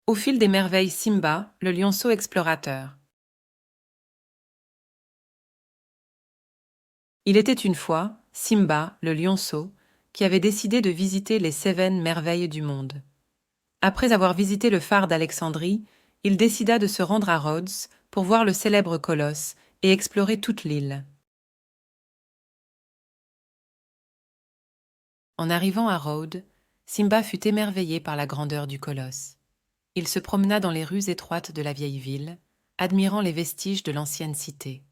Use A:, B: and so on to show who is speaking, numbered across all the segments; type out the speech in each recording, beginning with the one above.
A: Au fil des merveilles, Simba, le lionceau explorateur. Il était une fois Simba, le lionceau, qui avait décidé de visiter les 7 merveilles du monde. Après avoir visité le phare d'Alexandrie, il décida de se rendre à Rhodes pour voir le célèbre colosse et explorer toute l'île. En arrivant à Rhodes, Simba fut émerveillé par la grandeur du colosse. Il se promena dans les rues étroites de la vieille ville, admirant les vestiges de l'ancienne cité.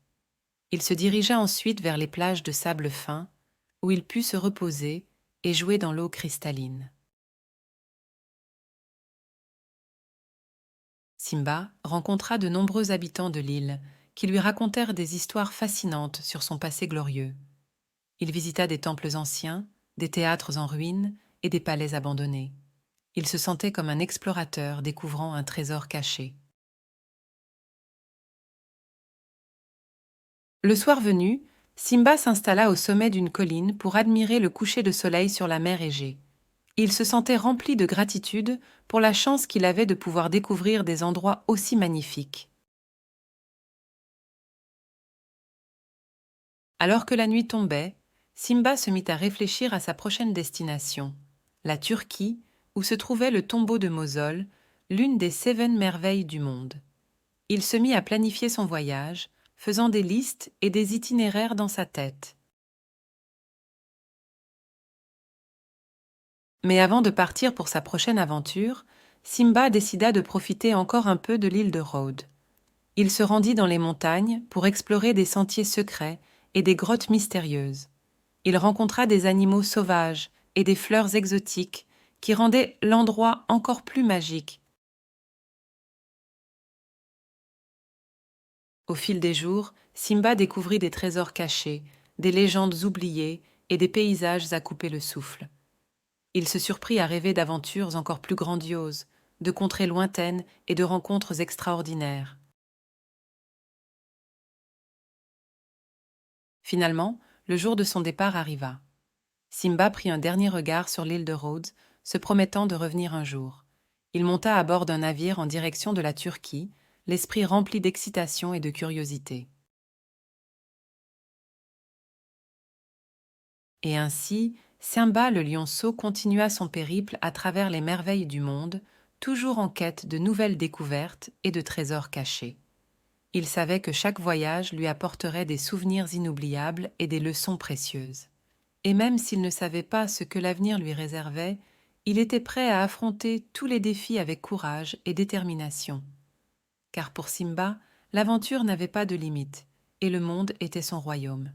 A: Il se dirigea ensuite vers les plages de sable fin, où il put se reposer et jouer dans l'eau cristalline. Simba rencontra de nombreux habitants de l'île qui lui racontèrent des histoires fascinantes sur son passé glorieux. Il visita des temples anciens, des théâtres en ruines et des palais abandonnés. Il se sentait comme un explorateur découvrant un trésor caché. Le soir venu, Simba s'installa au sommet d'une colline pour admirer le coucher de soleil sur la mer Égée. Il se sentait rempli de gratitude pour la chance qu'il avait de pouvoir découvrir des endroits aussi magnifiques. Alors que la nuit tombait, Simba se mit à réfléchir à sa prochaine destination, la Turquie, où se trouvait le tombeau de Mosol, l'une des 7 merveilles du monde. Il se mit à planifier son voyage, faisant des listes et des itinéraires dans sa tête. Mais avant de partir pour sa prochaine aventure, Simba décida de profiter encore un peu de l'île de Rhodes. Il se rendit dans les montagnes pour explorer des sentiers secrets et des grottes mystérieuses. Il rencontra des animaux sauvages et des fleurs exotiques qui rendaient l'endroit encore plus magique. Au fil des jours, Simba découvrit des trésors cachés, des légendes oubliées et des paysages à couper le souffle. Il se surprit à rêver d'aventures encore plus grandioses, de contrées lointaines et de rencontres extraordinaires. Finalement, le jour de son départ arriva. Simba prit un dernier regard sur l'île de Rhodes, se promettant de revenir un jour. Il monta à bord d'un navire en direction de la Turquie, l'esprit rempli d'excitation et de curiosité. Et ainsi, Simba le lionceau continua son périple à travers les merveilles du monde, toujours en quête de nouvelles découvertes et de trésors cachés. Il savait que chaque voyage lui apporterait des souvenirs inoubliables et des leçons précieuses. Et même s'il ne savait pas ce que l'avenir lui réservait, il était prêt à affronter tous les défis avec courage et détermination. Car pour Simba, l'aventure n'avait pas de limite, et le monde était son royaume.